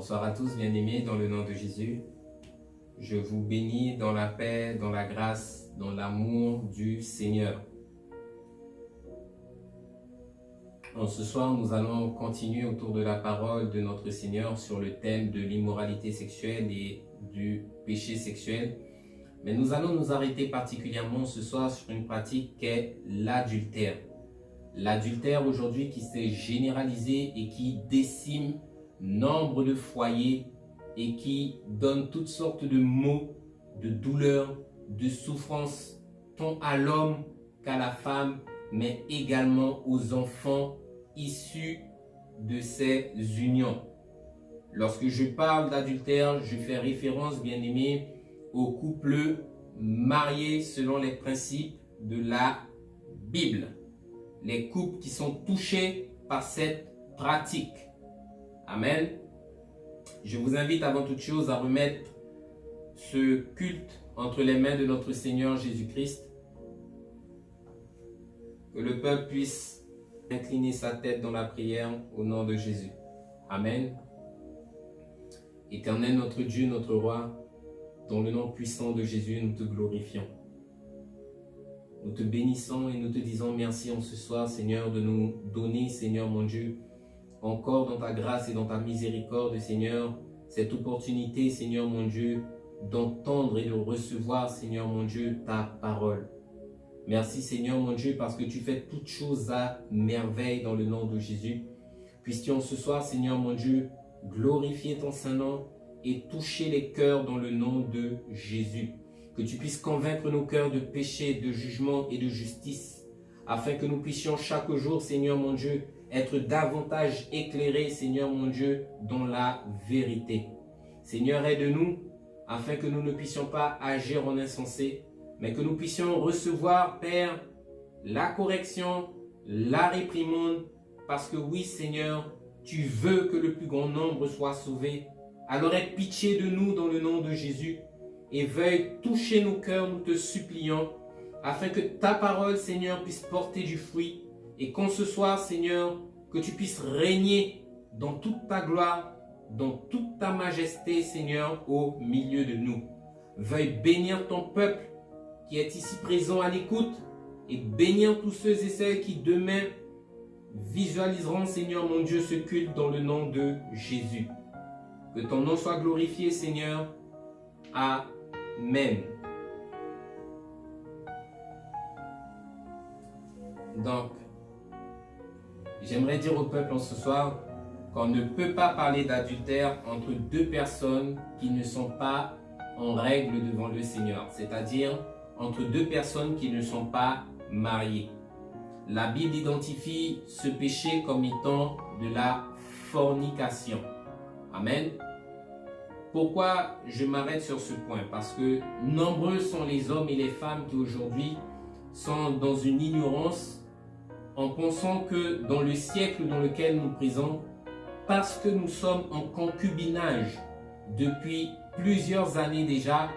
Bonsoir à tous, bien-aimés, dans le nom de Jésus. Je vous bénis dans la paix, dans la grâce, dans l'amour du Seigneur. Ce soir, nous allons continuer autour de la parole de notre Seigneur sur le thème de l'immoralité sexuelle et du péché sexuel. Mais nous allons nous arrêter particulièrement ce soir sur une pratique qu'est l'adultère. L'adultère aujourd'hui qui s'est généralisé et qui décime nombre de foyers et qui donne toutes sortes de maux, de douleurs, de souffrances, tant à l'homme qu'à la femme, mais également aux enfants issus de ces unions. Lorsque je parle d'adultère, je fais référence, bien aimé, aux couples mariés selon les principes de la Bible. Les couples qui sont touchés par cette pratique. Amen. Je vous invite avant toute chose à remettre ce culte entre les mains de notre Seigneur Jésus-Christ. Que le peuple puisse incliner sa tête dans la prière au nom de Jésus. Amen. Éternel notre Dieu, notre Roi, dans le nom puissant de Jésus, nous te glorifions. Nous te bénissons et nous te disons merci en ce soir, Seigneur, de nous donner, Seigneur mon Dieu, encore dans ta grâce et dans ta miséricorde, Seigneur, cette opportunité, Seigneur mon Dieu, d'entendre et de recevoir, Seigneur mon Dieu, ta parole. Merci, Seigneur mon Dieu, parce que tu fais toutes choses à merveille dans le nom de Jésus. Puissions ce soir, Seigneur mon Dieu, glorifier ton Saint-Nom et toucher les cœurs dans le nom de Jésus. Que tu puisses convaincre nos cœurs de péché, de jugement et de justice, afin que nous puissions chaque jour, Seigneur mon Dieu, être davantage éclairés, Seigneur mon Dieu, dans la vérité. Seigneur, aide-nous, afin que nous ne puissions pas agir en insensé, mais que nous puissions recevoir, Père, la correction, la réprimande, parce que oui, Seigneur, tu veux que le plus grand nombre soit sauvé. Alors aie pitié de nous dans le nom de Jésus et veuille toucher nos cœurs, nous te supplions, afin que ta parole, Seigneur, puisse porter du fruit et qu'on ce soir, Seigneur, que tu puisses régner dans toute ta gloire, dans toute ta majesté, Seigneur, au milieu de nous. Veuille bénir ton peuple qui est ici présent à l'écoute et bénir tous ceux et celles qui demain visualiseront, Seigneur mon Dieu, ce culte dans le nom de Jésus. Que ton nom soit glorifié, Seigneur. Amen. Donc, j'aimerais dire au peuple en ce soir qu'on ne peut pas parler d'adultère entre deux personnes qui ne sont pas en règle devant le Seigneur, c'est-à-dire entre deux personnes qui ne sont pas mariées. La Bible identifie ce péché comme étant de la fornication. Amen. Pourquoi je m'arrête sur ce point? Parce que nombreux sont les hommes et les femmes qui aujourd'hui sont dans une ignorance en pensant que dans le siècle dans lequel nous présons, parce que nous sommes en concubinage depuis plusieurs années déjà,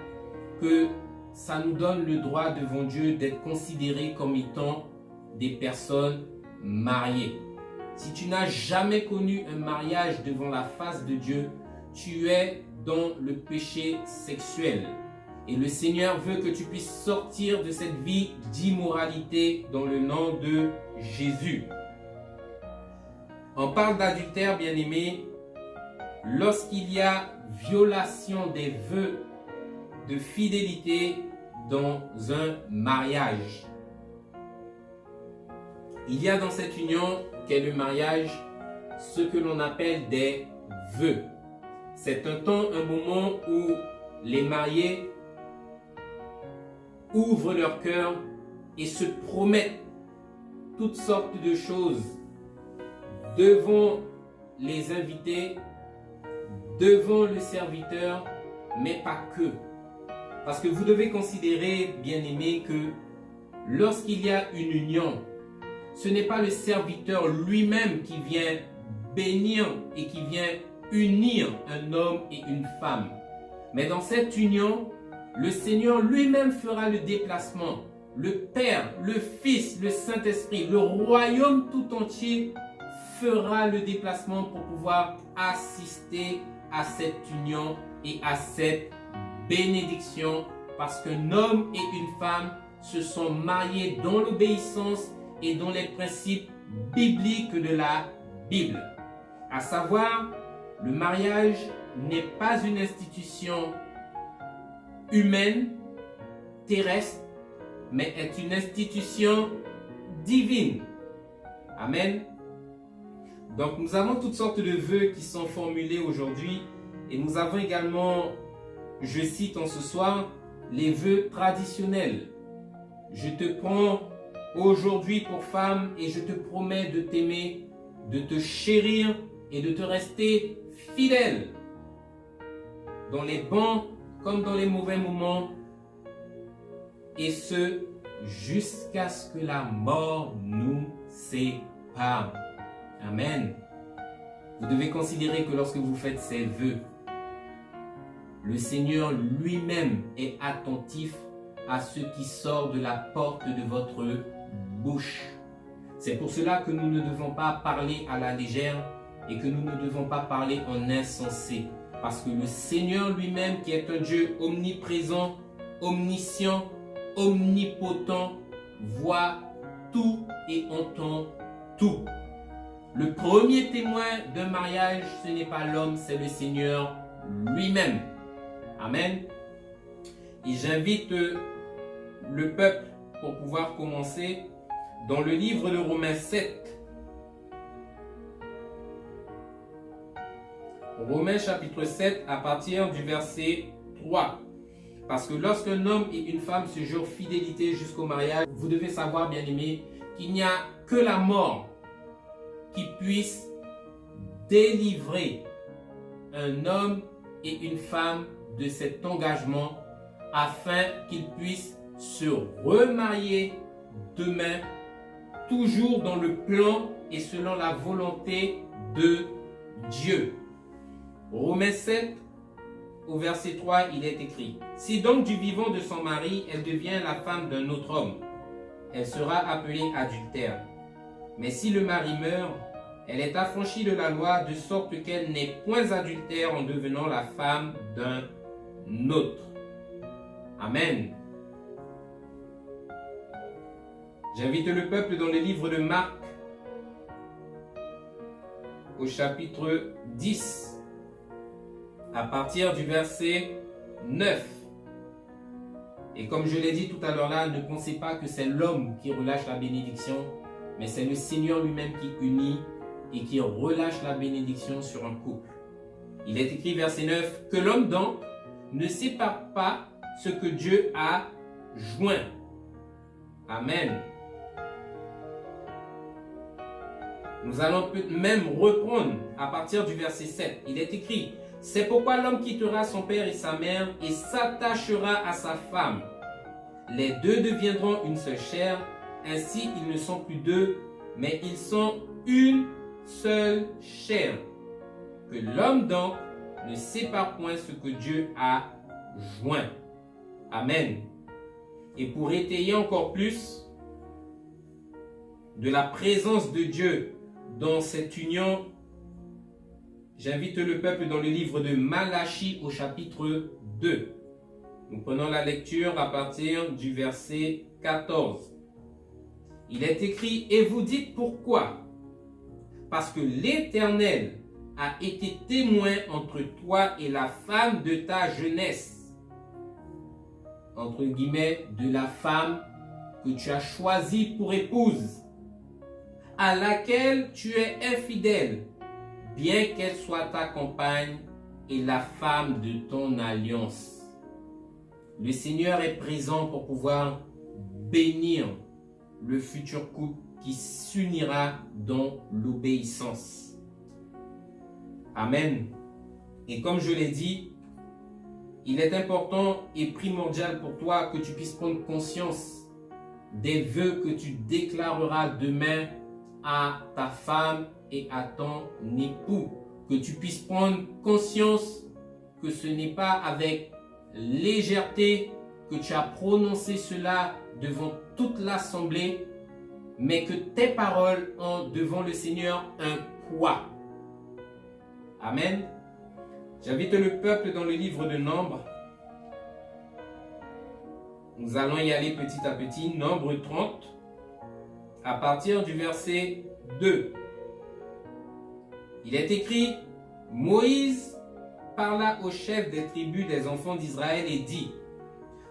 que ça nous donne le droit devant Dieu d'être considérés comme étant des personnes mariées. Si tu n'as jamais connu un mariage devant la face de Dieu, tu es dans le péché sexuel. Et le Seigneur veut que tu puisses sortir de cette vie d'immoralité dans le nom de Jésus. On parle d'adultère, bien-aimé, lorsqu'il y a violation des vœux de fidélité dans un mariage. Il y a dans cette union qu'est le mariage ce que l'on appelle des vœux. C'est un temps, un moment où les mariés ouvrent leur cœur et se promettent toutes sortes de choses devant les invités, devant le serviteur, mais pas que. Parce que vous devez considérer, bien-aimés, que lorsqu'il y a une union, ce n'est pas le serviteur lui-même qui vient bénir et qui vient unir un homme et une femme. Mais dans cette union, le Seigneur lui-même fera le déplacement. Le Père, le Fils, le Saint-Esprit, le royaume tout entier fera le déplacement pour pouvoir assister à cette union et à cette bénédiction parce qu'un homme et une femme se sont mariés dans l'obéissance et dans les principes bibliques de la Bible. À savoir, le mariage n'est pas une institution humaine, terrestre, mais est une institution divine. Amen. Donc nous avons toutes sortes de vœux qui sont formulés aujourd'hui et nous avons également, je cite en ce soir, les vœux traditionnels. Je te prends aujourd'hui pour femme et je te promets de t'aimer, de te chérir et de te rester fidèle dans les bons comme dans les mauvais moments, et ce jusqu'à ce que la mort nous sépare. Amen. Vous devez considérer que lorsque vous faites ces vœux, le Seigneur lui-même est attentif à ce qui sort de la porte de votre bouche. C'est pour cela que nous ne devons pas parler à la légère et que nous ne devons pas parler en insensé. Parce que le Seigneur lui-même, qui est un Dieu omniprésent, omniscient, omnipotent, voit tout et entend tout. Le premier témoin d'un mariage, ce n'est pas l'homme, c'est le Seigneur lui-même. Amen. Et j'invite le peuple, pour pouvoir commencer, dans le livre de Romains 7. Romains chapitre 7 à partir du verset 3. Parce que lorsqu'un homme et une femme se jurent fidélité jusqu'au mariage, vous devez savoir, bien aimé, qu'il n'y a que la mort qui puisse délivrer un homme et une femme de cet engagement afin qu'ils puissent se remarier demain, toujours dans le plan et selon la volonté de Dieu. Romains 7, au verset 3, il est écrit: si donc du vivant de son mari, elle devient la femme d'un autre homme, elle sera appelée adultère. Mais si le mari meurt, elle est affranchie de la loi, de sorte qu'elle n'est point adultère en devenant la femme d'un autre. Amen. J'invite le peuple dans le livre de Marc, au chapitre 10, à partir du verset 9. Et comme je l'ai dit tout à l'heure là, ne pensez pas que c'est l'homme qui relâche la bénédiction, mais c'est le Seigneur lui-même qui unit et qui relâche la bénédiction sur un couple. Il est écrit, verset 9, que l'homme donc ne sépare pas ce que Dieu a joint. Amen. Nous allons même reprendre à partir du verset 7. Il est écrit: c'est pourquoi l'homme quittera son père et sa mère et s'attachera à sa femme. Les deux deviendront une seule chair. Ainsi, ils ne sont plus deux, mais ils sont une seule chair. Que l'homme donc ne sépare point ce que Dieu a joint. Amen. Et pour étayer encore plus de la présence de Dieu dans cette union, j'invite le peuple dans le livre de Malachie au chapitre 2. Nous prenons la lecture à partir du verset 14. Il est écrit: et vous dites pourquoi? Parce que l'Éternel a été témoin entre toi et la femme de ta jeunesse. Entre guillemets, de la femme que tu as choisie pour épouse, à laquelle tu es infidèle, bien qu'elle soit ta compagne et la femme de ton alliance. Le Seigneur est présent pour pouvoir bénir le futur couple qui s'unira dans l'obéissance. Amen. Et comme je l'ai dit, il est important et primordial pour toi que tu puisses prendre conscience des vœux que tu déclareras demain à ta femme et à ton époux. Que tu puisses prendre conscience que ce n'est pas avec légèreté que tu as prononcé cela devant toute l'assemblée, mais que tes paroles ont devant le Seigneur un poids. Amen. J'invite le peuple dans le livre de Nombre. Nous allons y aller petit à petit. Nombre 30, à partir du verset 2. Il est écrit, Moïse parla au chef des tribus des enfants d'Israël et dit,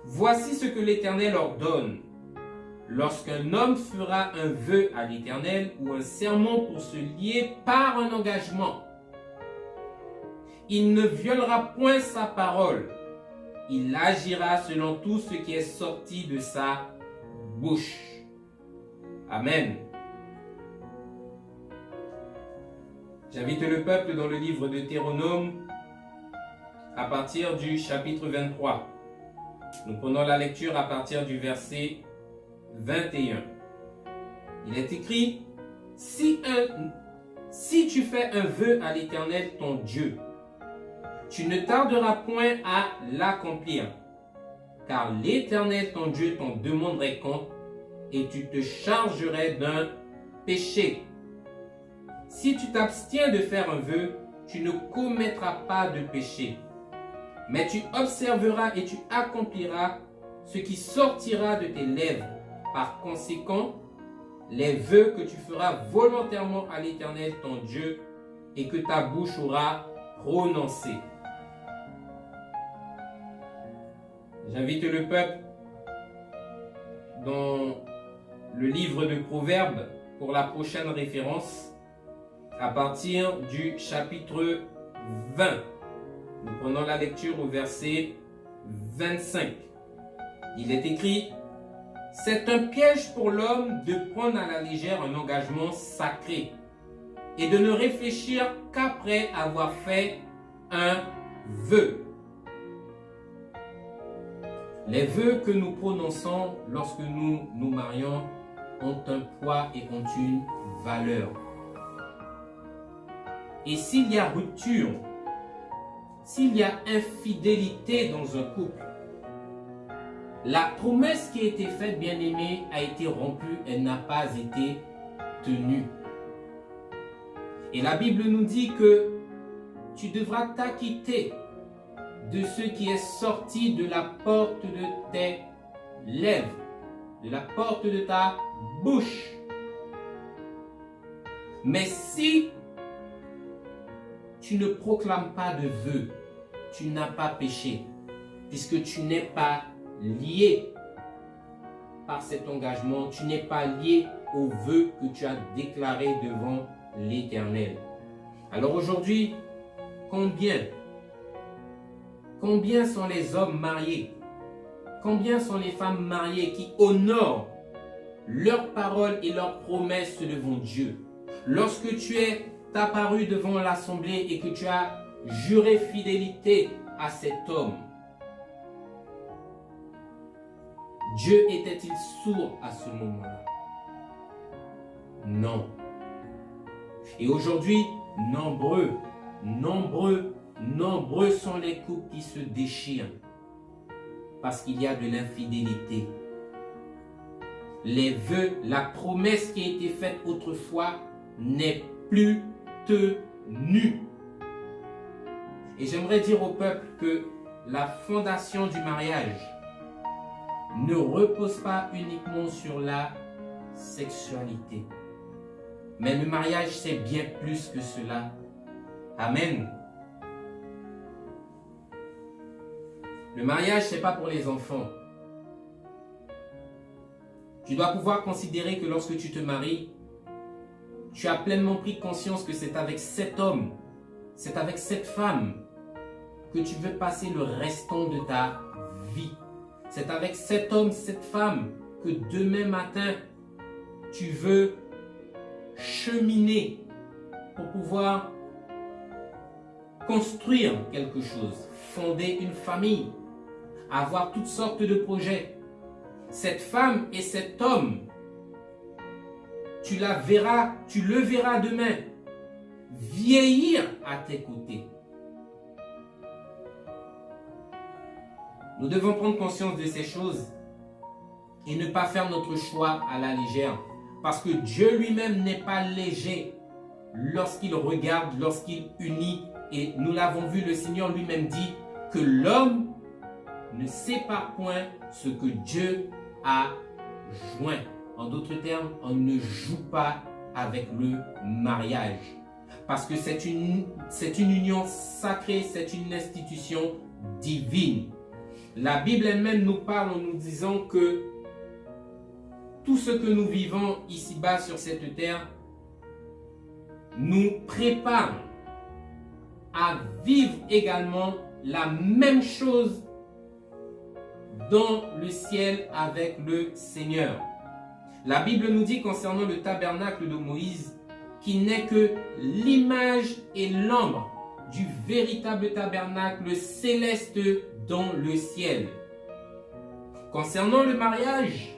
voici ce que l'Éternel ordonne. Lorsqu'un homme fera un vœu à l'Éternel ou un serment pour se lier par un engagement, il ne violera point sa parole. Il agira selon tout ce qui est sorti de sa bouche. Amen. J'invite le peuple dans le livre de Deutéronome à partir du chapitre 23. Nous prenons la lecture à partir du verset 21. Il est écrit, si tu fais un vœu à l'Éternel ton Dieu, tu ne tarderas point à l'accomplir, car l'Éternel ton Dieu t'en demanderait compte et tu te chargerais d'un péché. Si tu t'abstiens de faire un vœu, tu ne commettras pas de péché, mais tu observeras et tu accompliras ce qui sortira de tes lèvres. Par conséquent, les vœux que tu feras volontairement à l'Éternel ton Dieu et que ta bouche aura prononcés. J'invite le peuple dans le livre de Proverbes pour la prochaine référence à partir du chapitre 20. Nous prenons la lecture au verset 25. Il est écrit, c'est un piège pour l'homme de prendre à la légère un engagement sacré et de ne réfléchir qu'après avoir fait un vœu. Les vœux que nous prononçons lorsque nous nous marions ont un poids et ont une valeur. Et s'il y a rupture, s'il y a infidélité dans un couple, la promesse qui a été faite, bien-aimée, a été rompue, elle n'a pas été tenue. Et la Bible nous dit que tu devras t'acquitter de ce qui est sorti de la porte de tes lèvres, de la porte de ta bouche. Mais si tu ne proclames pas de vœux, tu n'as pas péché, puisque tu n'es pas lié par cet engagement, tu n'es pas lié au vœu que tu as déclaré devant l'Éternel. Alors aujourd'hui, combien sont les hommes mariés? Combien sont les femmes mariées qui honorent leurs paroles et leurs promesses devant Dieu? Lorsque tu es apparu devant l'assemblée et que tu as juré fidélité à cet homme, Dieu était-il sourd à ce moment-là? Non. Et aujourd'hui, nombreux sont les couples qui se déchirent parce qu'il y a de l'infidélité. Les vœux, la promesse qui a été faite autrefois n'est plus tenue. Et j'aimerais dire au peuple que la fondation du mariage ne repose pas uniquement sur la sexualité. Mais le mariage, c'est bien plus que cela. Amen. Le mariage, ce n'est pas pour les enfants. Tu dois pouvoir considérer que lorsque tu te maries, tu as pleinement pris conscience que c'est avec cet homme, c'est avec cette femme que tu veux passer le restant de ta vie. C'est avec cet homme, cette femme que demain matin, tu veux cheminer pour pouvoir construire quelque chose, fonder une famille, avoir toutes sortes de projets. Cette femme et cet homme, tu le verras demain vieillir à tes côtés. Nous devons prendre conscience de ces choses et ne pas faire notre choix à la légère. Parce que Dieu lui-même n'est pas léger lorsqu'il regarde, lorsqu'il unit Et nous l'avons vu, le Seigneur lui-même dit que l'homme ne sépare point ce que Dieu a joint. En d'autres termes, on ne joue pas avec le mariage. Parce que c'est une union sacrée, c'est une institution divine. La Bible elle-même nous parle en nous disant que tout ce que nous vivons ici-bas sur cette terre nous prépare à vivre également la même chose dans le ciel avec le Seigneur. La Bible nous dit concernant le tabernacle de Moïse qu'il n'est que l'image et l'ombre du véritable tabernacle céleste dans le ciel. Concernant le mariage,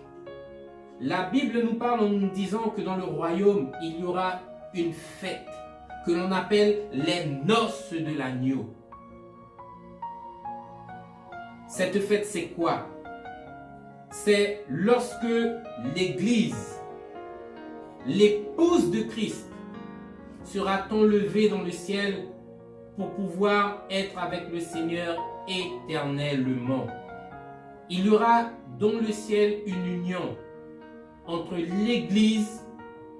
la Bible nous parle en nous disant que dans le royaume, il y aura une fête que l'on appelle les noces de l'agneau. Cette fête, c'est quoi? C'est lorsque l'Église, l'épouse de Christ, sera enlevée dans le ciel pour pouvoir être avec le Seigneur éternellement. Il y aura dans le ciel une union entre l'Église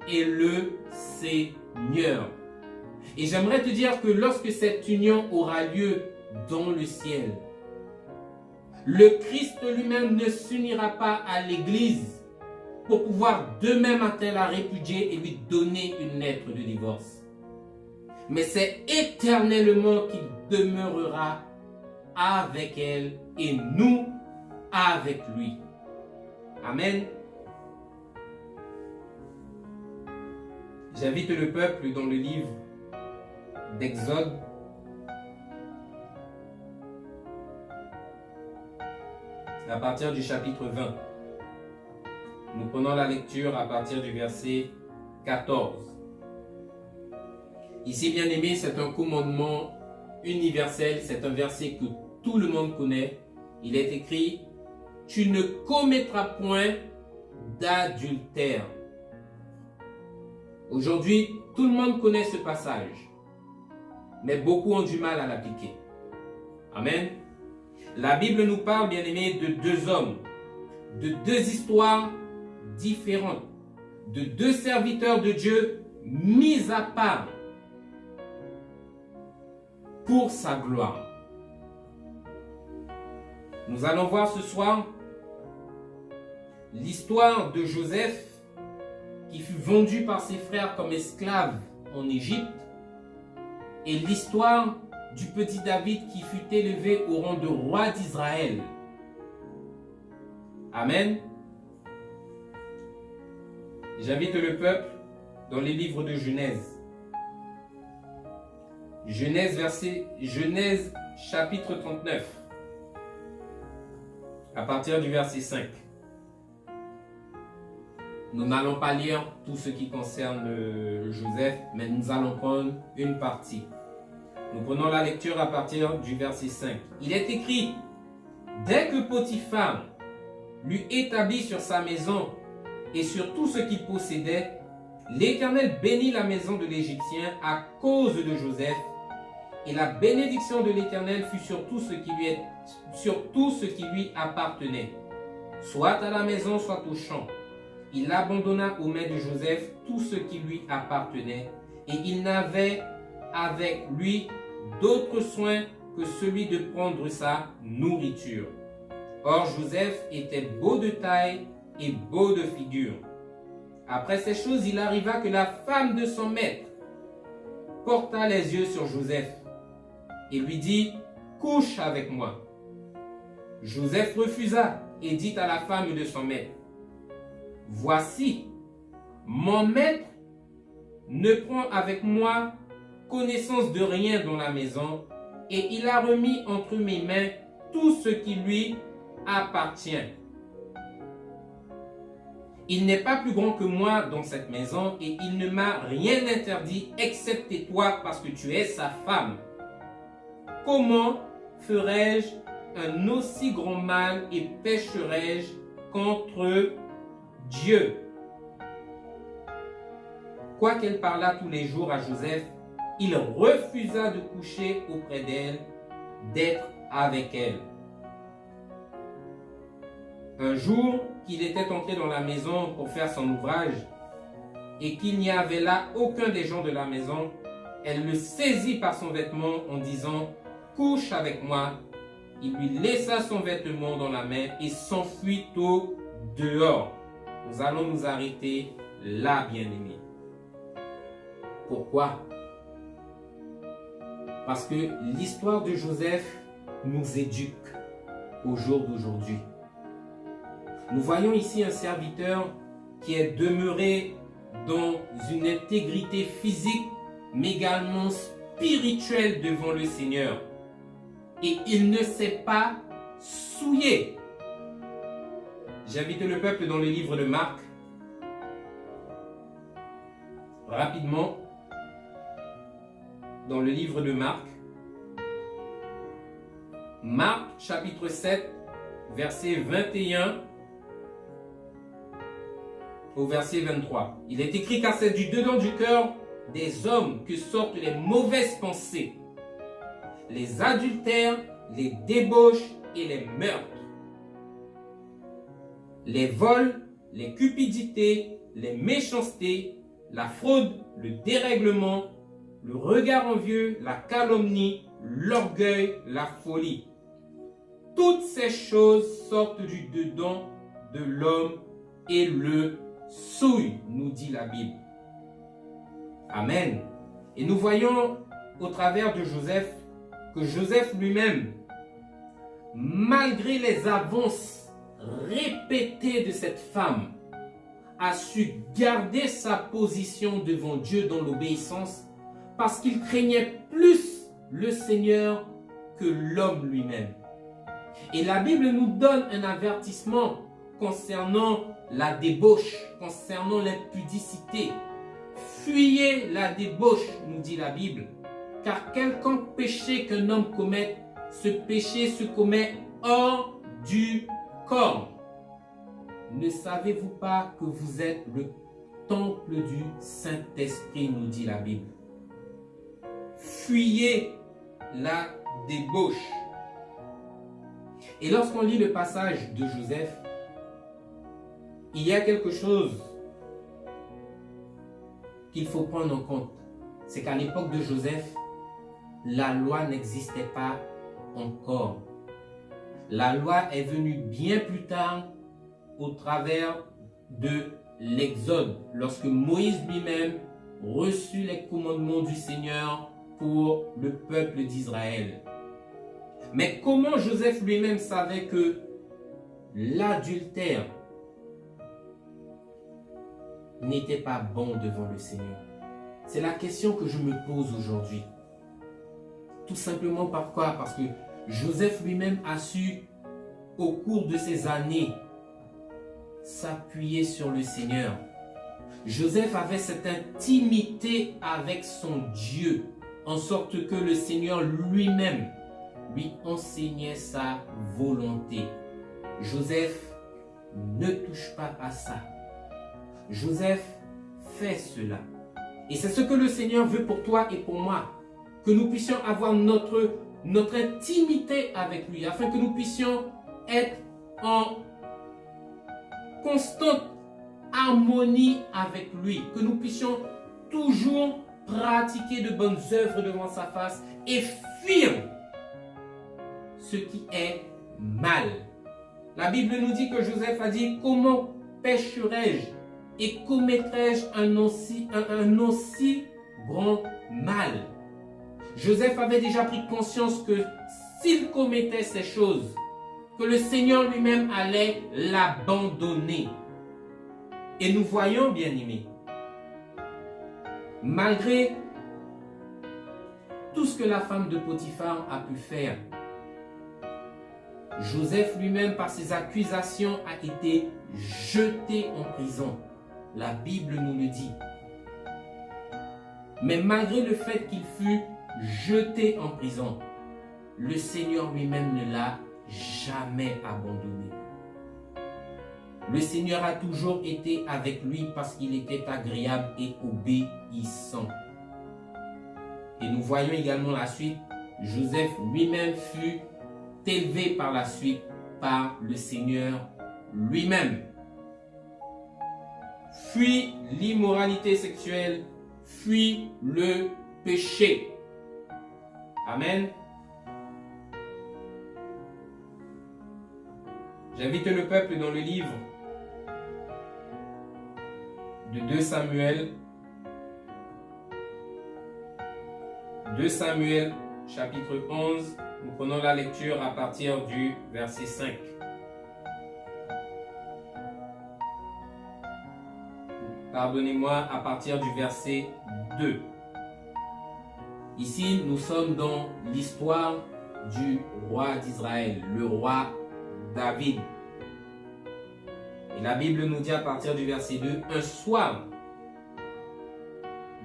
et le Seigneur. Et j'aimerais te dire que lorsque cette union aura lieu dans le ciel, le Christ lui-même ne s'unira pas à l'Église pour pouvoir demain matin la répudier et lui donner une lettre de divorce. Mais c'est éternellement qu'il demeurera avec elle et nous avec lui. Amen. J'invite le peuple dans le livre d'Exode, à partir du chapitre 20. Nous prenons la lecture à partir du verset 14. Ici, bien aimé, c'est un commandement universel, c'est un verset que tout le monde connaît. Il est écrit: tu ne commettras point d'adultère. Aujourd'hui, tout le monde connaît ce passage, mais beaucoup ont du mal à l'appliquer. Amen. La Bible nous parle, bien aimé, de deux hommes, de deux histoires différentes, de deux serviteurs de Dieu mis à part pour sa gloire. Nous allons voir ce soir l'histoire de Joseph qui fut vendu par ses frères comme esclave en Égypte et l'histoire du petit David qui fut élevé au rang de roi d'Israël. Amen. J'invite le peuple dans les livres de Genèse. Genèse chapitre 39. À partir du verset 5. Nous n'allons pas lire tout ce qui concerne Joseph, mais nous allons prendre une partie. Nous prenons la lecture à partir du verset 5. Il est écrit: dès que Potiphar l'eut établi sur sa maison et sur tout ce qu'il possédait, l'Éternel bénit la maison de l'Égyptien à cause de Joseph, et la bénédiction de l'Éternel fut sur tout ce qui lui appartenait, soit à la maison, soit au champ. Il abandonna aux mains de Joseph tout ce qui lui appartenait, et il n'avait avec lui d'autre soin que celui de prendre sa nourriture. Or Joseph était beau de taille et beau de figure. Après ces choses, il arriva que la femme de son maître porta les yeux sur Joseph et lui dit: couche avec moi. Joseph refusa et dit à la femme de son maître: voici, mon maître ne prend avec moi connaissance de rien dans la maison, et il a remis entre mes mains tout ce qui lui appartient. Il n'est pas plus grand que moi dans cette maison, et il ne m'a rien interdit excepté toi, parce que tu es sa femme. Comment ferais-je un aussi grand mal et pécherais-je contre Dieu? Quoiqu'elle parlât tous les jours à Joseph, il refusa de coucher auprès d'elle, d'être avec elle. Un jour qu'il était entré dans la maison pour faire son ouvrage et qu'il n'y avait là aucun des gens de la maison, elle le saisit par son vêtement en disant « Couche avec moi ». Il lui laissa son vêtement dans la main et s'enfuit au dehors. Nous allons nous arrêter là, bien-aimés. Pourquoi? Parce que l'histoire de Joseph nous éduque au jour d'aujourd'hui. Nous voyons ici un serviteur qui est demeuré dans une intégrité physique, mais également spirituelle devant le Seigneur. Et il ne s'est pas souillé. J'invite le peuple dans le livre de Marc. Rapidement, dans le livre de Marc. Marc chapitre 7, verset 21 au verset 23. Il est écrit car c'est du dedans du cœur des hommes que sortent les mauvaises pensées, les adultères, les débauches et les meurtres, les vols, les cupidités, les méchancetés, la fraude, le dérèglement, le regard envieux, la calomnie, l'orgueil, la folie. Toutes ces choses sortent du dedans de l'homme et le souillent, nous dit la Bible. Amen. Et nous voyons au travers de Joseph que Joseph lui-même, malgré les avances répétées de cette femme, a su garder sa position devant Dieu dans l'obéissance parce qu'il craignait plus le Seigneur que l'homme lui-même. Et la Bible nous donne un avertissement concernant la débauche, concernant l'impudicité. Fuyez la débauche, nous dit la Bible, car quelconque péché qu'un homme commette, ce péché se commet hors du corps. Ne savez-vous pas que vous êtes le temple du Saint-Esprit, nous dit la Bible. Fuyez la débauche. Et lorsqu'on lit le passage de Joseph, il y a quelque chose qu'il faut prendre en compte. C'est qu'à l'époque de Joseph, la loi n'existait pas encore. La loi est venue bien plus tard au travers de l'Exode, lorsque Moïse lui-même reçut les commandements du Seigneur pour le peuple d'Israël. Mais comment Joseph lui-même savait que l'adultère n'était pas bon devant le Seigneur? C'est la question que je me pose aujourd'hui. Tout simplement pourquoi? Parce que Joseph lui-même a su, au cours de ces années, s'appuyer sur le Seigneur. Joseph avait cette intimité avec son Dieu, en sorte que le Seigneur lui-même lui enseignait sa volonté. Joseph ne touche pas à ça. Joseph fait cela. Et c'est ce que le Seigneur veut pour toi et pour moi. Que nous puissions avoir notre intimité avec lui, afin que nous puissions être en constante harmonie avec lui. Que nous puissions toujours pratiquer de bonnes œuvres devant sa face et fuir ce qui est mal. La Bible nous dit que Joseph a dit: comment pécherai-je et commettrai-je un aussi grand mal? Joseph avait déjà pris conscience que s'il commettait ces choses, que le Seigneur lui-même allait l'abandonner. Et nous voyons, bien-aimés, malgré tout ce que la femme de Potiphar a pu faire, Joseph lui-même, par ses accusations, a été jeté en prison. La Bible nous le dit. Mais malgré le fait qu'il fut jeté en prison, le Seigneur lui-même ne l'a jamais abandonné. Le Seigneur a toujours été avec lui parce qu'il était agréable et obéissant. Et nous voyons également la suite. Joseph lui-même fut élevé par la suite par le Seigneur lui-même. Fuis l'immoralité sexuelle, fuis le péché. Amen. J'invite le peuple dans le livre de 2 Samuel. 2 Samuel chapitre 11, nous prenons la lecture à partir du verset 5. Pardonnez-moi, à partir du verset 2. Ici, nous sommes dans l'histoire du roi d'Israël, le roi David. Et la Bible nous dit à partir du verset 2, un soir,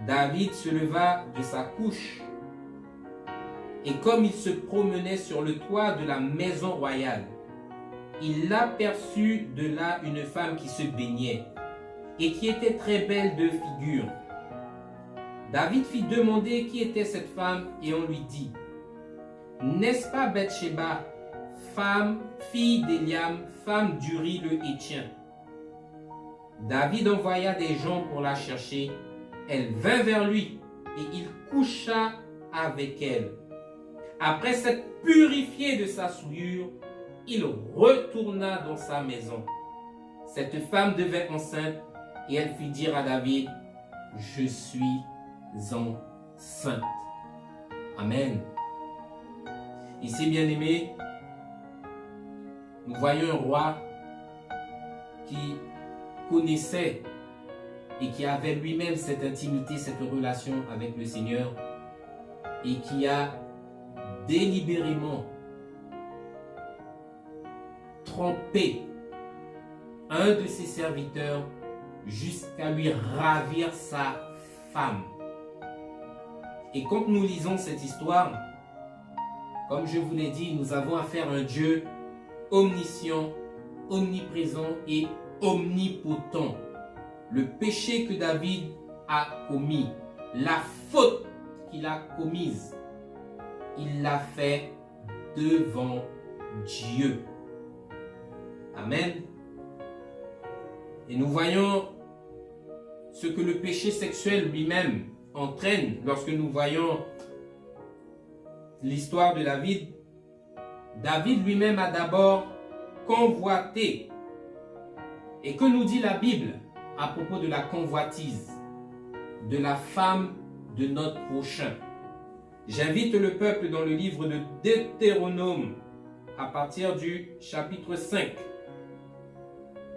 David se leva de sa couche et comme il se promenait sur le toit de la maison royale, il aperçut de là une femme qui se baignait et qui était très belle de figure. David fit demander qui était cette femme et on lui dit, « N'est-ce pas Bathsheba, fille d'Éliam, femme d'Uri le Héthien ?» David envoya des gens pour la chercher. Elle vint vers lui et il coucha avec elle. Après s'être purifié de sa souillure, il retourna dans sa maison. Cette femme devint enceinte et elle fit dire à David, « Je suis enceinte. » Amen. Ici, bien-aimés, nous voyons un roi qui connaissait et qui avait lui-même cette intimité, cette relation avec le Seigneur et qui a délibérément trompé un de ses serviteurs jusqu'à lui ravir sa femme. Et quand nous lisons cette histoire, comme je vous l'ai dit, nous avons affaire à un Dieu omniscient, omniprésent et omnipotent. Le péché que David a commis, la faute qu'il a commise, il l'a fait devant Dieu. Amen. Et nous voyons ce que le péché sexuel lui-même entraîne lorsque nous voyons l'histoire de David. David lui-même a d'abord convoité. Et que nous dit la Bible à propos de la convoitise de la femme de notre prochain? J'invite le peuple dans le livre de Deutéronome à partir du chapitre 5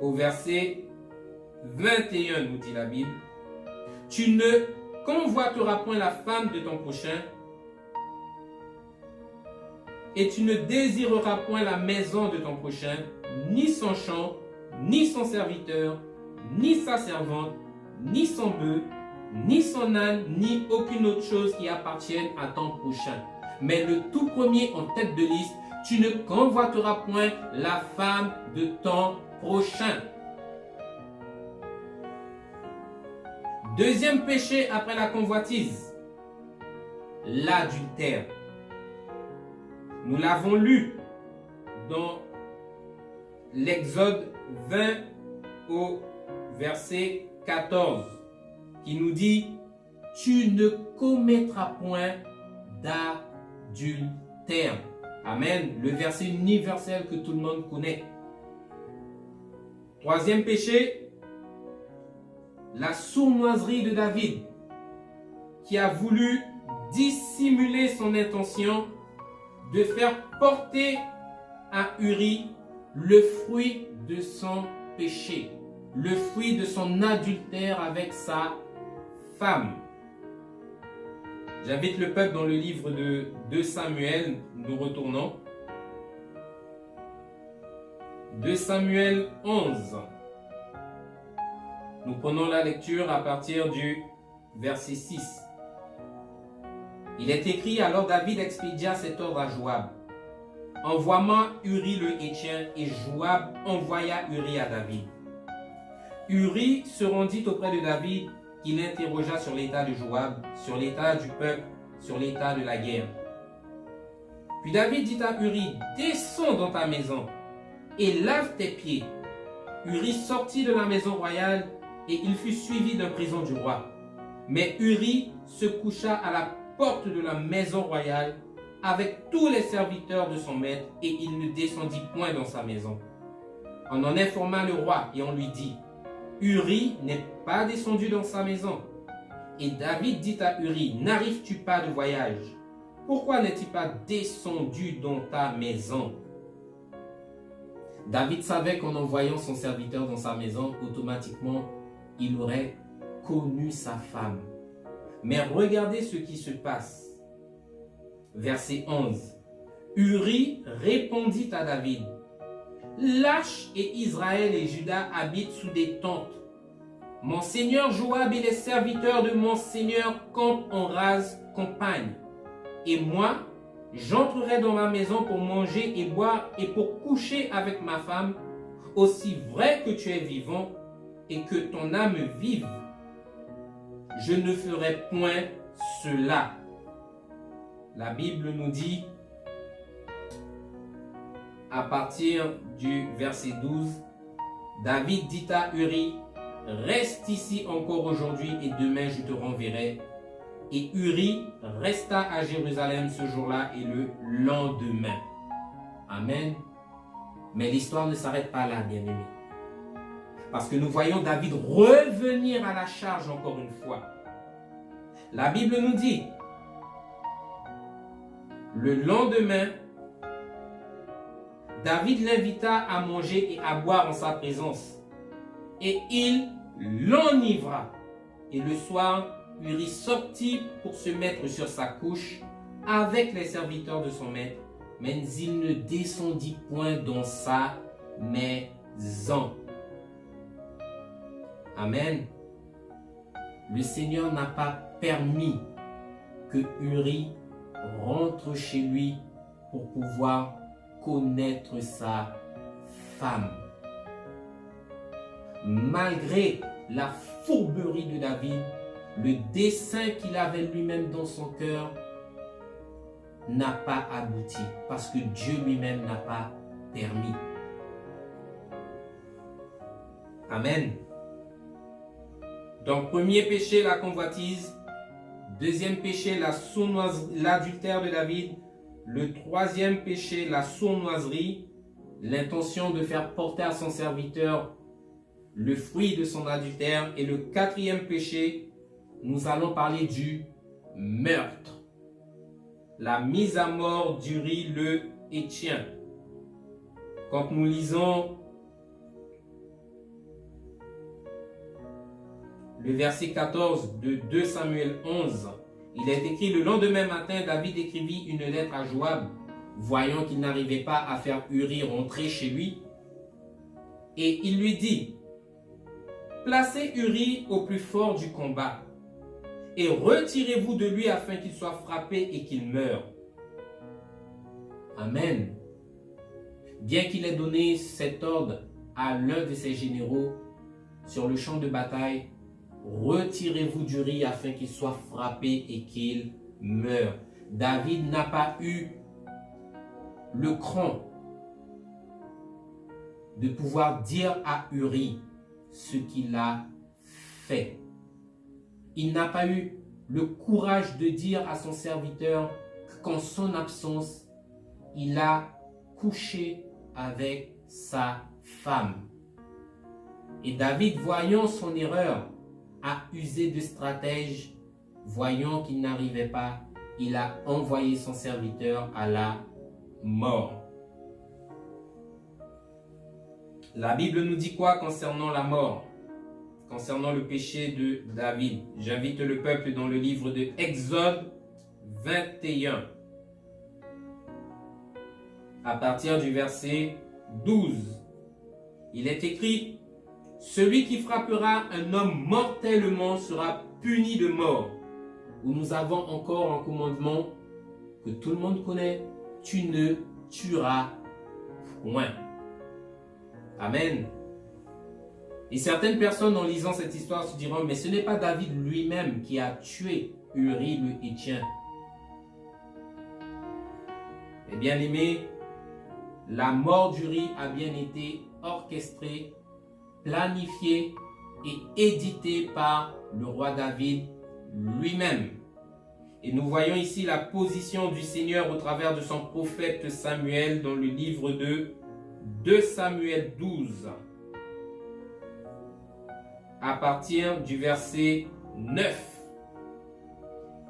au verset 21, nous dit la Bible. Tu ne convoiteras point la femme de ton prochain et tu ne désireras point la maison de ton prochain, ni son champ, ni son serviteur, ni sa servante, ni son bœuf, ni son âne, ni aucune autre chose qui appartienne à ton prochain. Mais le tout premier en tête de liste, tu ne convoiteras point la femme de ton prochain. Deuxième péché après la convoitise, l'adultère. Nous l'avons lu dans l'Exode 20 au verset 14, qui nous dit « Tu ne commettras point d'adultère ». Amen. Le verset universel que tout le monde connaît. Troisième péché, la sournoiserie de David, qui a voulu dissimuler son intention de faire porter à Uri le fruit de son péché, le fruit de son adultère avec sa femme. J'invite le peuple dans le livre de 2 Samuel, nous retournons. 2 Samuel 11. Nous prenons la lecture à partir du verset 6. Il est écrit, alors David expédia cet ordre à Joab. Envoie-moi Uri le Héthien, et Joab envoya Uri à David. Uri se rendit auprès de David, qui l'interrogea sur l'état de Joab, sur l'état du peuple, sur l'état de la guerre. Puis David dit à Uri, descends dans ta maison et lave tes pieds. Uri sortit de la maison royale et il fut suivi d'un prison du roi. Mais Uri se coucha à la porte de la maison royale avec tous les serviteurs de son maître et il ne descendit point dans sa maison. On en informa le roi et on lui dit, Uri n'est pas descendu dans sa maison. Et David dit à Uri, n'arrives-tu pas de voyage? Pourquoi n'est-il pas descendu dans ta maison? David savait qu'en envoyant son serviteur dans sa maison, automatiquement, il aurait connu sa femme. Mais regardez ce qui se passe. Verset 11. Uri répondit à David, Lâche et Israël et Juda habitent sous des tentes. Mon seigneur Joab et les serviteurs de mon seigneur campent en rase campagne. Et moi, j'entrerai dans ma maison pour manger et boire et pour coucher avec ma femme, aussi vrai que tu es vivant et que ton âme vive. Je ne ferai point cela. La Bible nous dit, à partir du verset 12, David dit à Uri, reste ici encore aujourd'hui et demain je te renverrai. Et Uri resta à Jérusalem ce jour-là et le lendemain. Amen. Mais l'histoire ne s'arrête pas là, bien-aimés. Parce que nous voyons David revenir à la charge encore une fois. La Bible nous dit, le lendemain, David l'invita à manger et à boire en sa présence. Et il l'enivra. Et le soir, Uri sortit pour se mettre sur sa couche avec les serviteurs de son maître, mais il ne descendit point dans sa maison. Amen. Le Seigneur n'a pas permis que Uri rentre chez lui pour pouvoir connaître sa femme. Malgré la fourberie de David, le dessein qu'il avait lui-même dans son cœur n'a pas abouti parce que Dieu lui-même n'a pas permis. Amen. Donc, premier péché, la convoitise. Deuxième péché, l'adultère de David. Le troisième péché, la sournoiserie. L'intention de faire porter à son serviteur le fruit de son adultère. Et le quatrième péché, nous allons parler du meurtre. La mise à mort d'Uri le Héthien. Quand nous lisons le verset 14 de 2 Samuel 11, il est écrit, le lendemain matin, David écrivit une lettre à Joab, voyant qu'il n'arrivait pas à faire Uri rentrer chez lui. Et il lui dit, placez Uri au plus fort du combat et retirez-vous de lui afin qu'il soit frappé et qu'il meure. Amen. Bien qu'il ait donné cet ordre à l'un de ses généraux sur le champ de bataille, retirez-vous d'Uri afin qu'il soit frappé et qu'il meure. David n'a pas eu le cran de pouvoir dire à Uri ce qu'il a fait. Il n'a pas eu le courage de dire à son serviteur qu'en son absence, il a couché avec sa femme. Et David, voyant son erreur, a usé de stratège. Voyant qu'il n'arrivait pas, il a envoyé son serviteur à la mort. La Bible nous dit quoi concernant la mort? Concernant le péché de David. J'invite le peuple dans le livre de Exode 21. À partir du verset 12. Il est écrit, celui qui frappera un homme mortellement sera puni de mort. Où nous avons encore un commandement que tout le monde connaît. Tu ne tueras point. Amen. Et certaines personnes, en lisant cette histoire, se diront, mais ce n'est pas David lui-même qui a tué Uri le Héthien. Et bien aimé, la mort d'Uri a bien été orchestrée, planifiée et éditée par le roi David lui-même. Et nous voyons ici la position du Seigneur au travers de son prophète Samuel dans le livre de 2 Samuel 12, à partir du verset 9.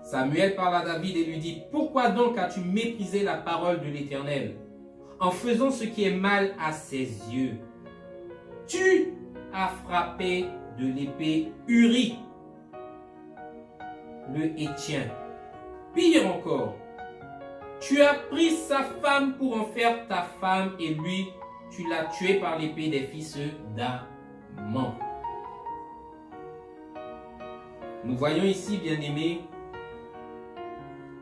Samuel parle à David et lui dit: « Pourquoi donc as-tu méprisé la parole de l'Éternel en faisant ce qui est mal à ses yeux? Tu as frappé de l'épée Uri, le Héthien. Pire encore, tu as pris sa femme pour en faire ta femme et lui, tu l'as tué par l'épée des fils d'Amon. » Nous voyons ici, bien-aimés,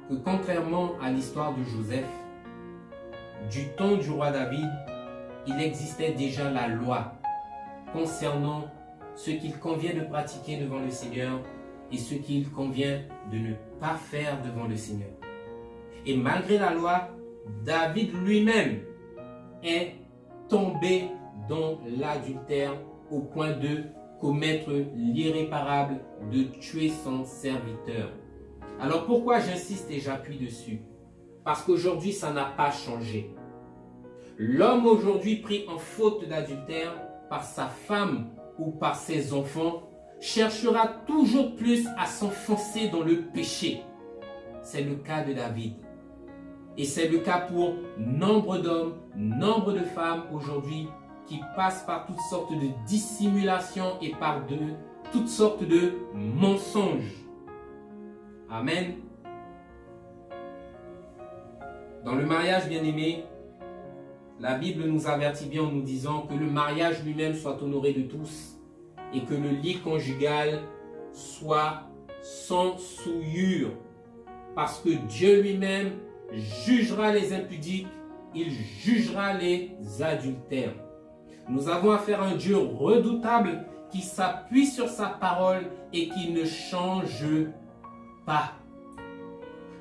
que contrairement à l'histoire de Joseph, du temps du roi David, il existait déjà la loi concernant ce qu'il convient de pratiquer devant le Seigneur et ce qu'il convient de ne pas faire devant le Seigneur. Et malgré la loi, David lui-même est tombé dans l'adultère au point de commettre l'irréparable, de tuer son serviteur. Alors pourquoi j'insiste et j'appuie dessus? Parce qu'aujourd'hui, ça n'a pas changé. L'homme aujourd'hui pris en faute d'adultère par sa femme ou par ses enfants cherchera toujours plus à s'enfoncer dans le péché. C'est le cas de David. Et c'est le cas pour nombre d'hommes, nombre de femmes aujourd'hui qui passent par toutes sortes de dissimulations et par toutes sortes de mensonges. Amen. Dans le mariage, bien-aimé, la Bible nous avertit bien en nous disant que le mariage lui-même soit honoré de tous et que le lit conjugal soit sans souillure, parce que Dieu lui-même jugera les impudiques, il jugera les adultères. Nous avons affaire à un Dieu redoutable qui s'appuie sur sa parole et qui ne change pas.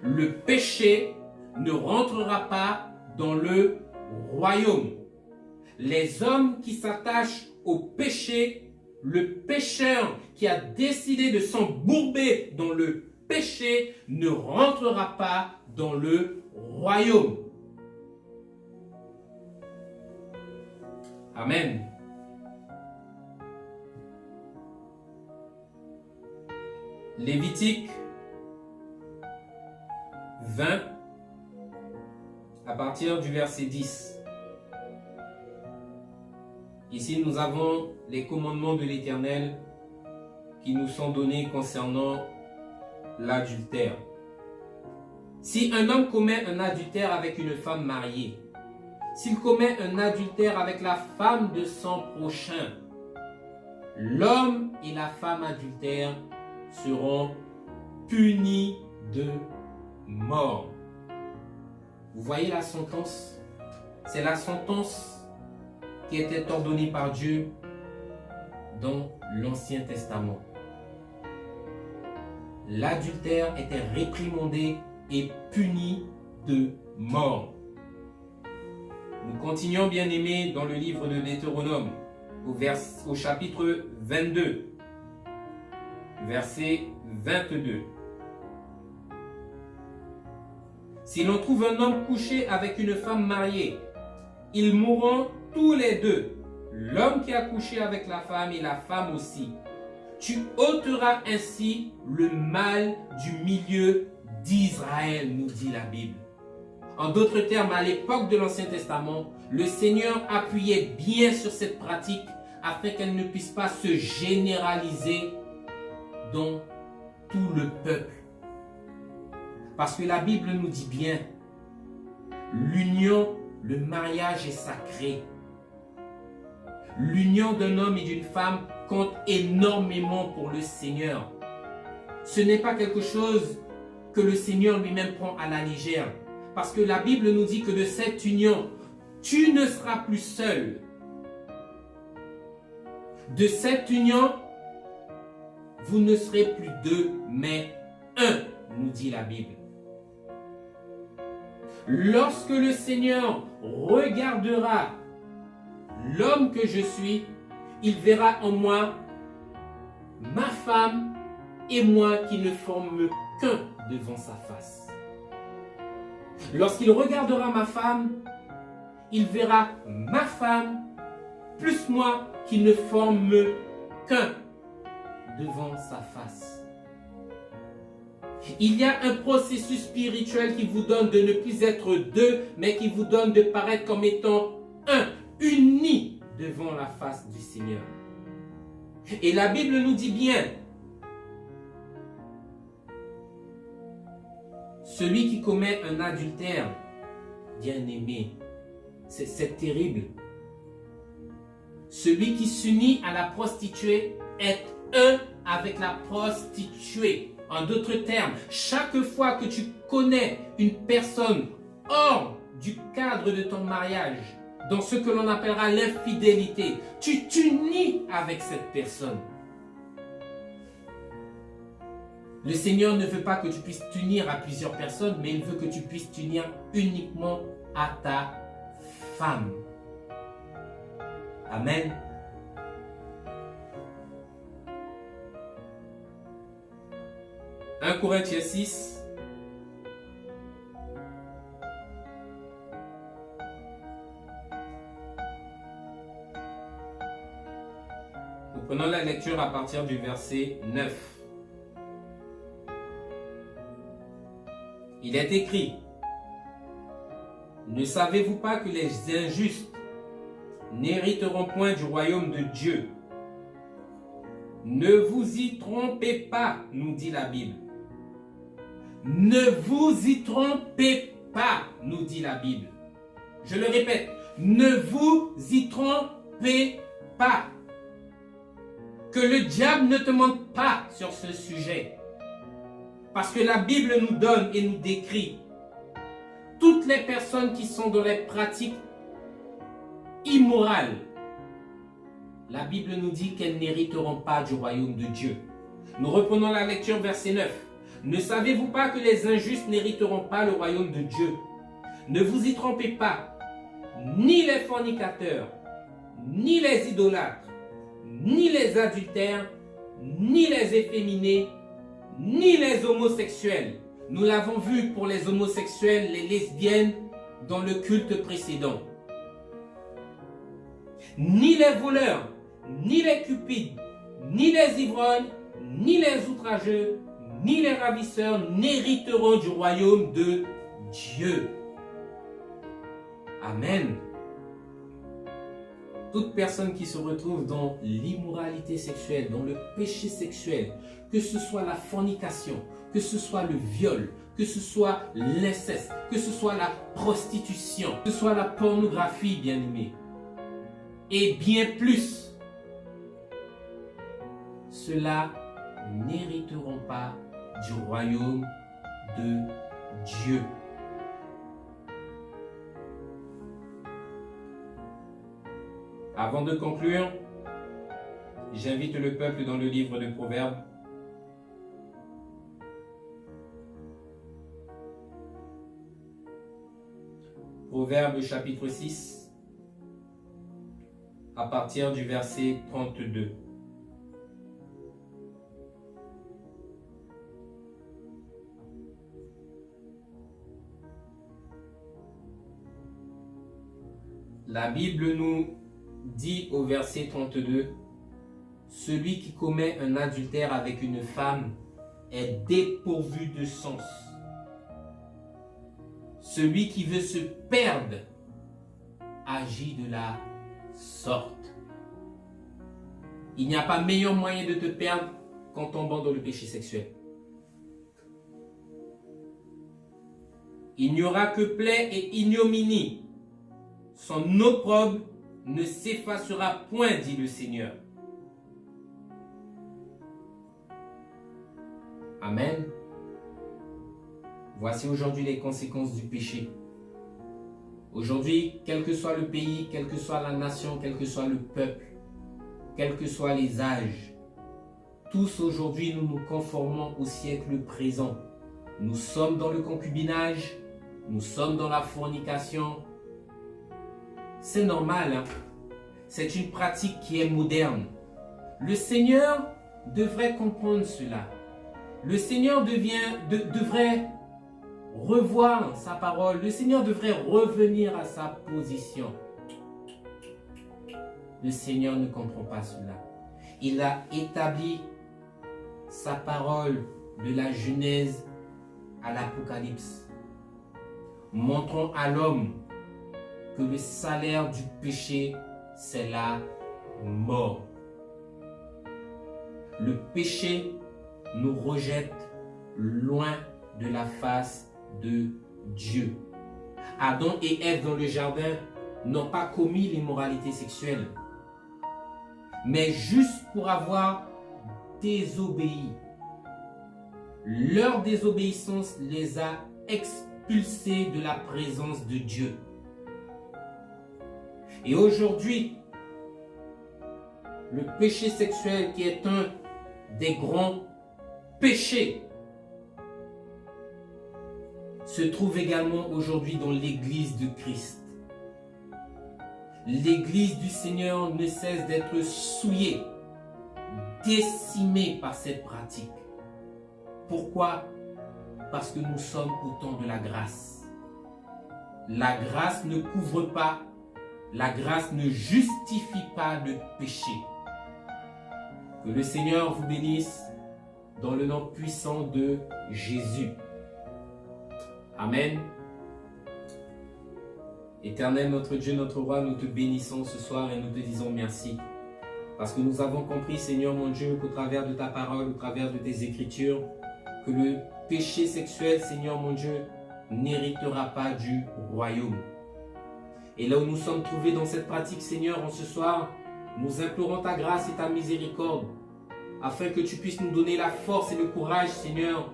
Le péché ne rentrera pas dans le royaume. Les hommes qui s'attachent au péché, le pécheur qui a décidé de s'embourber dans le péché ne rentrera pas dans le royaume. Amen. Lévitique 20, à partir du verset 10. Ici, nous avons les commandements de l'Éternel qui nous sont donnés concernant l'adultère. Si un homme commet un adultère avec une femme mariée, s'il commet un adultère avec la femme de son prochain, l'homme et la femme adultère seront punis de mort. Vous voyez la sentence? C'est la sentence qui était ordonnée par Dieu dans l'Ancien Testament. L'adultère était réprimandé et puni de mort. Nous continuons, bien-aimés, dans le livre de Deutéronome, au chapitre 22, verset 22. Si l'on trouve un homme couché avec une femme mariée, ils mourront tous les deux, l'homme qui a couché avec la femme et la femme aussi. Tu ôteras ainsi le mal du milieu d'Israël, nous dit la Bible. En d'autres termes, à l'époque de l'Ancien Testament, le Seigneur appuyait bien sur cette pratique afin qu'elle ne puisse pas se généraliser dans tout le peuple. Parce que la Bible nous dit bien, l'union, le mariage est sacré. L'union d'un homme et d'une femme compte énormément pour le Seigneur. Ce n'est pas quelque chose que le Seigneur lui-même prend à la légère. Parce que la Bible nous dit que de cette union, tu ne seras plus seul. De cette union, vous ne serez plus deux, mais un, nous dit la Bible. Lorsque le Seigneur regardera l'homme que je suis, il verra en moi ma femme et moi qui ne forment qu'un devant sa face. Lorsqu'il regardera ma femme, il verra ma femme plus moi qui ne forme qu'un devant sa face. Il y a un processus spirituel qui vous donne de ne plus être deux, mais qui vous donne de paraître comme étant un, unis devant la face du Seigneur. Et la Bible nous dit bien, celui qui commet un adultère, bien-aimé, c'est terrible. Celui qui s'unit à la prostituée est un avec la prostituée. En d'autres termes, chaque fois que tu connais une personne hors du cadre de ton mariage, dans ce que l'on appellera l'infidélité, tu t'unis avec cette personne. Le Seigneur ne veut pas que tu puisses t'unir à plusieurs personnes, mais il veut que tu puisses t'unir uniquement à ta femme. Amen. « 1 Corinthiens 6 » Nous prenons la lecture à partir du verset 9. Il est écrit: « Ne savez-vous pas que les injustes n'hériteront point du royaume de Dieu? Ne vous y trompez pas, nous dit la Bible. Ne vous y trompez pas, nous dit la Bible. Je le répète, ne vous y trompez pas. Que le diable ne te mente pas sur ce sujet. Parce que la Bible nous donne et nous décrit toutes les personnes qui sont dans les pratiques immorales. La Bible nous dit qu'elles n'hériteront pas du royaume de Dieu. Nous reprenons la lecture, verset 9. Ne savez-vous pas que les injustes n'hériteront pas le royaume de Dieu? Ne vous y trompez pas. Ni les fornicateurs, ni les idolâtres, ni les adultères, ni les efféminés, ni les homosexuels. Nous l'avons vu pour les homosexuels, les lesbiennes, dans le culte précédent. Ni les voleurs, ni les cupides, ni les ivrognes, ni les outrageux, ni les ravisseurs n'hériteront du royaume de Dieu. Amen. Toute personne qui se retrouve dans l'immoralité sexuelle, dans le péché sexuel, que ce soit la fornication, que ce soit le viol, que ce soit l'inceste, que ce soit la prostitution, que ce soit la pornographie, bien-aimé, et bien plus, ceux-là n'hériteront pas du royaume de Dieu. Avant de conclure, j'invite le peuple dans le livre de Proverbes. Proverbes chapitre 6, à partir du verset 32. La Bible nous dit au verset 32, « Celui qui commet un adultère avec une femme est dépourvu de sens. Celui qui veut se perdre agit de la sorte. » Il n'y a pas meilleur moyen de te perdre qu'en tombant dans le péché sexuel. Il n'y aura que plaie et ignominie. Son opprobre ne s'effacera point, dit le Seigneur. Amen. Voici aujourd'hui les conséquences du péché. Aujourd'hui, quel que soit le pays, quelle que soit la nation, quel que soit le peuple, quels que soient les âges, tous aujourd'hui nous nous conformons au siècle présent. Nous sommes dans le concubinage, nous sommes dans la fornication. C'est normal, hein? C'est une pratique qui est moderne. Le Seigneur devrait comprendre cela. Le Seigneur devrait revoir sa parole. Le Seigneur devrait revenir à sa position. Le Seigneur ne comprend pas cela. Il a établi sa parole de la Genèse à l'Apocalypse, montrant à l'homme que le salaire du péché, c'est la mort. Le péché nous rejette loin de la face de Dieu. Adam et Ève dans le jardin n'ont pas commis l'immoralité sexuelle, mais juste pour avoir désobéi. Leur désobéissance les a expulsés de la présence de Dieu. Et aujourd'hui, le péché sexuel, qui est un des grands péchés, se trouve également aujourd'hui dans l'Église de Christ. L'Église du Seigneur ne cesse d'être souillée, décimée par cette pratique. Pourquoi? Parce que nous sommes au temps de la grâce. La grâce ne couvre pas, la grâce ne justifie pas le péché. Que le Seigneur vous bénisse dans le nom puissant de Jésus. Amen. Éternel, notre Dieu, notre roi, nous te bénissons ce soir et nous te disons merci. Parce que nous avons compris, Seigneur mon Dieu, qu'au travers de ta parole, au travers de tes écritures, que le péché sexuel, Seigneur mon Dieu, n'héritera pas du royaume. Et là où nous sommes trouvés dans cette pratique, Seigneur, en ce soir, nous implorons ta grâce et ta miséricorde, afin que tu puisses nous donner la force et le courage, Seigneur,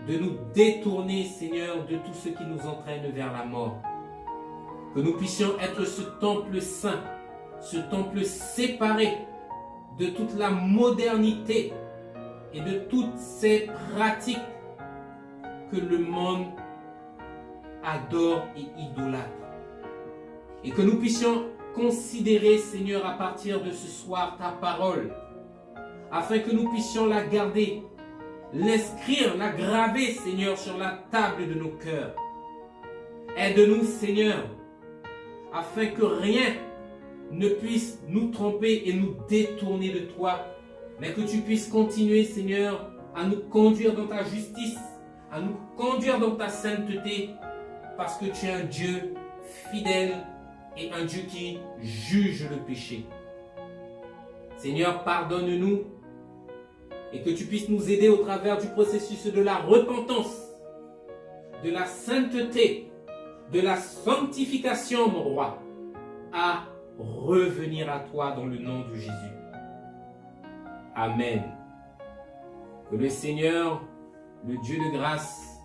de nous détourner, Seigneur, de tout ce qui nous entraîne vers la mort. Que nous puissions être ce temple saint, ce temple séparé de toute la modernité et de toutes ces pratiques que le monde adore et idolâtre. Et que nous puissions considérer, Seigneur, à partir de ce soir, ta parole, afin que nous puissions la garder, l'inscrire, la graver, Seigneur, sur la table de nos cœurs. Aide-nous, Seigneur, afin que rien ne puisse nous tromper et nous détourner de toi, mais que tu puisses continuer, Seigneur, à nous conduire dans ta justice, à nous conduire dans ta sainteté, parce que tu es un Dieu fidèle et un Dieu qui juge le péché. Seigneur, pardonne-nous et que tu puisses nous aider au travers du processus de la repentance, de la sainteté, de la sanctification, mon roi, à revenir à toi dans le nom de Jésus. Amen. Que le Seigneur, le Dieu de grâce,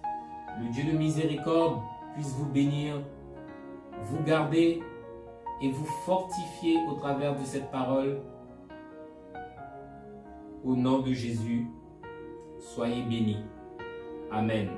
le Dieu de miséricorde, puisse vous bénir, vous garder et vous fortifier au travers de cette parole. Au nom de Jésus, soyez bénis. Amen.